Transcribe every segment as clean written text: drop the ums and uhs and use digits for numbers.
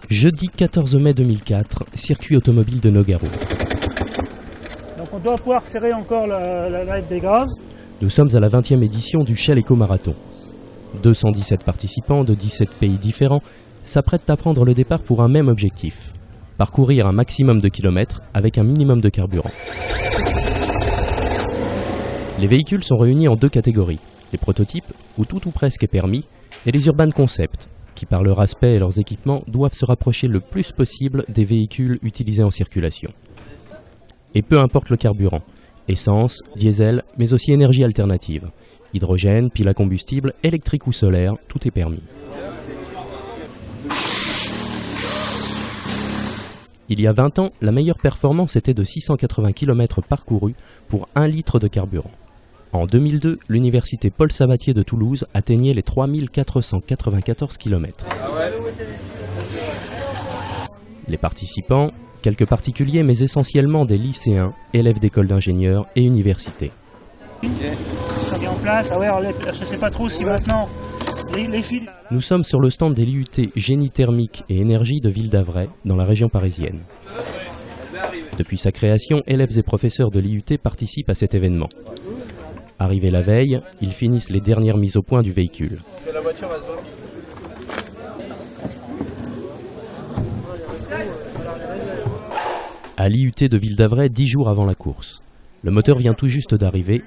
Jeudi 14 mai 2004, circuit automobile de Nogaro. Donc on doit pouvoir serrer encore la lettre des gaz. Nous sommes à la 20e édition du Shell Eco Marathon. 217 participants de 17 pays différents s'apprêtent à prendre le départ pour un même objectif. Parcourir un maximum de kilomètres avec un minimum de carburant. Les véhicules sont réunis en deux catégories. Les prototypes, où tout ou presque est permis, et les urban concepts, qui par leur aspect et leurs équipements doivent se rapprocher le plus possible des véhicules utilisés en circulation. Et peu importe le carburant, essence, diesel, mais aussi énergie alternative, hydrogène, pile à combustible, électrique ou solaire, tout est permis. Il y a 20 ans, la meilleure performance était de 680 km parcourus pour 1 litre de carburant. En 2002, l'université Paul Sabatier de Toulouse atteignait les 3494 km. Les participants, quelques particuliers mais essentiellement des lycéens, élèves d'écoles d'ingénieurs et universités. Ça vient en place, ah ouais, alors je ne sais pas trop si maintenant les fils... Nous sommes sur le stand des l'IUT Génie thermique et énergie de Ville d'Avray, dans la région parisienne. Depuis sa création, élèves et professeurs de l'IUT participent à cet événement. Arrivés la veille, ils finissent les dernières mises au point du véhicule. À l'IUT de Ville d'Avray, 10 jours avant la course. Le moteur vient tout juste d'arriver,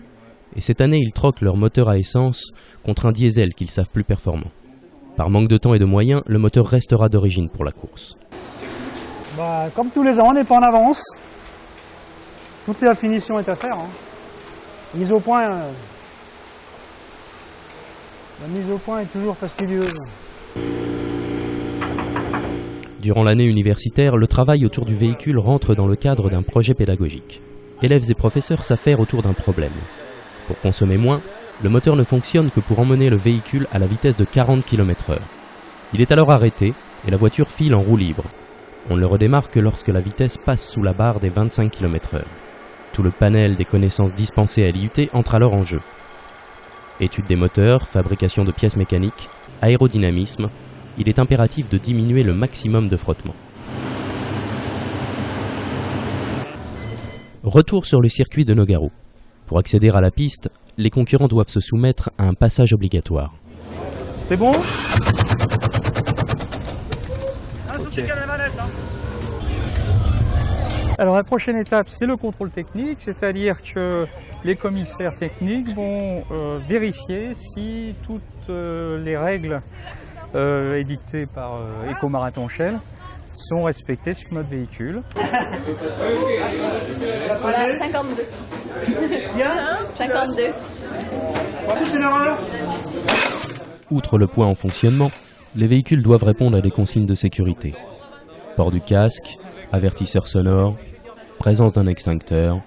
et cette année ils troquent leur moteur à essence contre un diesel qu'ils savent plus performant. Par manque de temps et de moyens, le moteur restera d'origine pour la course. Comme tous les ans, on n'est pas en avance. Toute la finition est à faire. La mise au point est toujours fastidieuse. Durant l'année universitaire, le travail autour du véhicule rentre dans le cadre d'un projet pédagogique. Élèves et professeurs s'affairent autour d'un problème. Pour consommer moins, le moteur ne fonctionne que pour emmener le véhicule à la vitesse de 40 km/h. Il est alors arrêté et la voiture file en roue libre. On ne le redémarre que lorsque la vitesse passe sous la barre des 25 km/h. Tout le panel des connaissances dispensées à l'IUT entre alors en jeu. Étude des moteurs, fabrication de pièces mécaniques, aérodynamisme, il est impératif de diminuer le maximum de frottement. Retour sur le circuit de Nogaro. Pour accéder à la piste, les concurrents doivent se soumettre à un passage obligatoire. C'est bon ? Okay. Alors la prochaine étape, c'est le contrôle technique, c'est-à-dire que les commissaires techniques vont vérifier si toutes les règles édictées par Eco Marathon Shell sont respectées sur notre véhicule. Voilà, 52. Bien ? 52. C'est une erreur ? Outre le point en fonctionnement, les véhicules doivent répondre à des consignes de sécurité. Port du casque, avertisseur sonore, présence d'un extincteur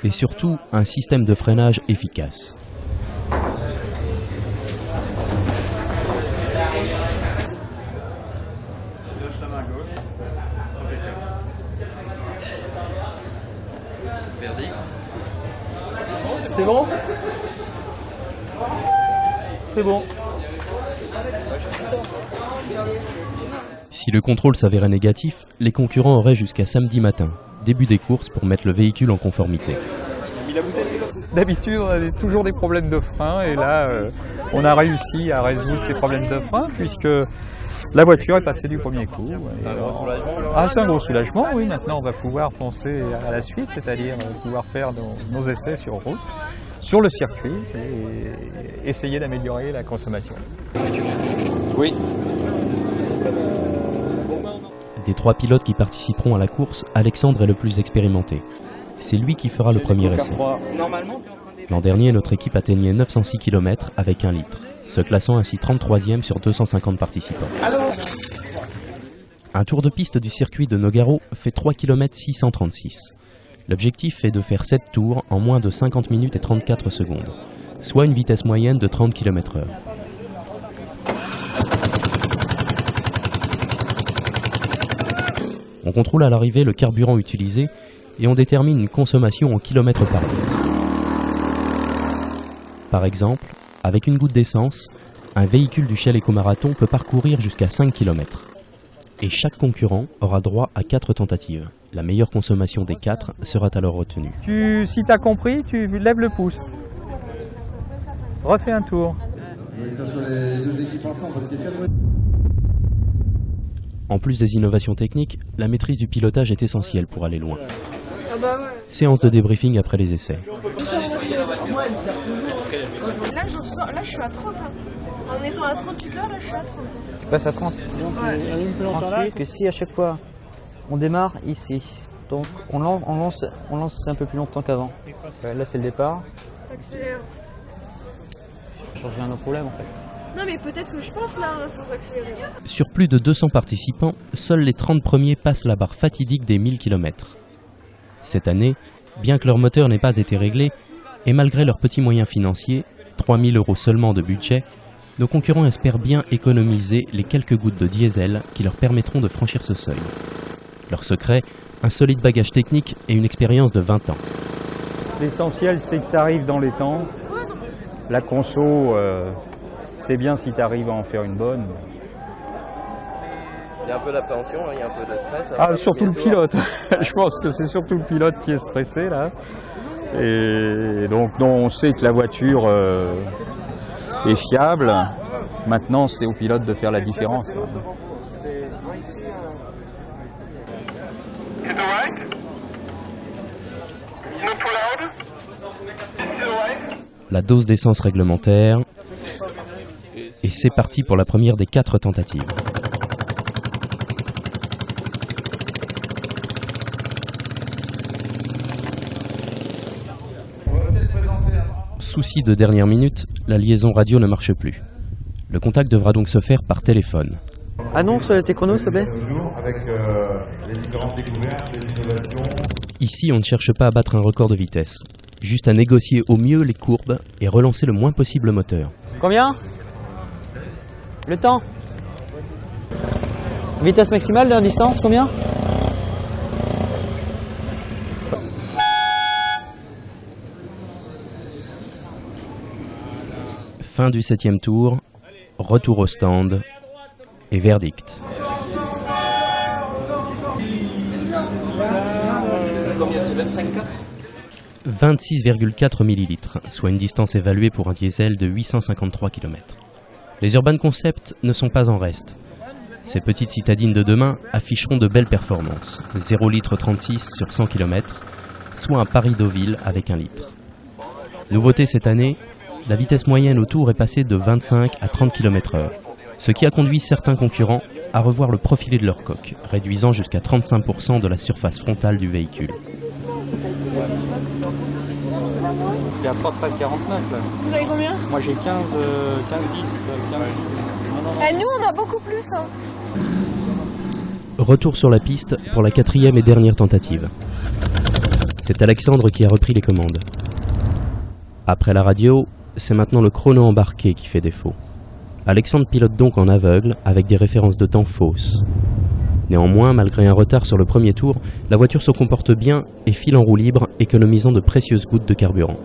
et surtout un système de freinage efficace. C'est bon ? C'est bon. Si le contrôle s'avérait négatif, les concurrents auraient jusqu'à samedi matin, début des courses, pour mettre le véhicule en conformité. D'habitude, on a toujours des problèmes de frein et là, on a réussi à résoudre ces problèmes de frein puisque la voiture est passée du premier coup. C'est un gros soulagement. Ah, c'est un gros soulagement, oui. Maintenant, on va pouvoir penser à la suite, c'est-à-dire pouvoir faire nos essais sur route, sur le circuit et essayer d'améliorer la consommation. Oui. Des 3 pilotes qui participeront à la course, Alexandre est le plus expérimenté. C'est lui qui fera le premier essai. L'an dernier, notre équipe atteignait 906 km avec 1 litre, se classant ainsi 33e sur 250 participants. Un tour de piste du circuit de Nogaro fait 3 km 636. L'objectif est de faire 7 tours en moins de 50 minutes et 34 secondes, soit une vitesse moyenne de 30 km/h. On contrôle à l'arrivée le carburant utilisé et on détermine une consommation en kilomètres par litre. Par exemple, avec une goutte d'essence, un véhicule du Shell Eco Marathon peut parcourir jusqu'à 5 km. et chaque concurrent aura droit à 4 tentatives. La meilleure consommation des 4 sera alors retenue. Si tu as compris, tu lèves le pouce. Refais un tour. En plus des innovations techniques, la maîtrise du pilotage est essentielle pour aller loin. Ah bah ouais. Séance de débriefing après les essais. Là, là je suis à 30. Hein. En étant à 38 là, je suis à 30. Tu passes à 30. Parce que si à chaque fois on démarre ici, donc on lance un peu plus longtemps qu'avant. Là c'est le départ. T'accélères. Ça change rien au problème en fait. Non mais peut-être que je passe là hein, sans accélérer. Sur plus de 200 participants, seuls les 30 premiers passent la barre fatidique des 1000 km. Cette année, bien que leur moteur n'ait pas été réglé, et malgré leurs petits moyens financiers, 3 000 € seulement de budget, nos concurrents espèrent bien économiser les quelques gouttes de diesel qui leur permettront de franchir ce seuil. Leur secret, un solide bagage technique et une expérience de 20 ans. L'essentiel, c'est que tu arrives dans les temps. La conso, c'est bien si tu arrives à en faire une bonne. Il y a un peu d'appréhension, il y a un peu de stress. Ah, surtout le pilote. Je pense que c'est surtout le pilote qui est stressé là. Et donc on sait que la voiture est fiable. Maintenant, c'est au pilote de faire la différence. La dose d'essence réglementaire, et c'est parti pour la première des 4 tentatives. Souci de dernière minute, la liaison radio ne marche plus. Le contact devra donc se faire par téléphone. Annonce tes chronos s'il te plaît. Avec les différentes découvertes, les innovations. Ici, on ne cherche pas à battre un record de vitesse, juste à négocier au mieux les courbes et relancer le moins possible le moteur. Combien? Le temps? Vitesse maximale de la distance, combien? Fin du 7e tour, retour au stand et verdict. Combien c'est 25,4 26,4 millilitres, soit une distance évaluée pour un diesel de 853 km. Les Urban Concept ne sont pas en reste. Ces petites citadines de demain afficheront de belles performances. 0 litre 36 sur 100 km, soit un Paris-Deauville avec 1 litre. Nouveauté cette année, la vitesse moyenne au tour est passée de 25 à 30 km/h, ce qui a conduit certains concurrents à revoir le profilé de leur coque, réduisant jusqu'à 35% de la surface frontale du véhicule. Il y a 13,49 là. Vous avez combien? Moi j'ai 15, 10. Nous on a beaucoup plus. Hein. Retour sur la piste pour la 4e et dernière tentative. C'est Alexandre qui a repris les commandes. Après la radio, c'est maintenant le chrono embarqué qui fait défaut. Alexandre pilote donc en aveugle avec des références de temps fausses. Néanmoins, malgré un retard sur le premier tour, la voiture se comporte bien et file en roue libre, économisant de précieuses gouttes de carburant.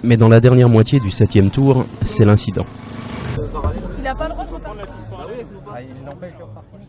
Mais dans la dernière moitié du 7e tour, c'est l'incident. Il n'a pas le droit de repartir. Il n'empêche de repartir.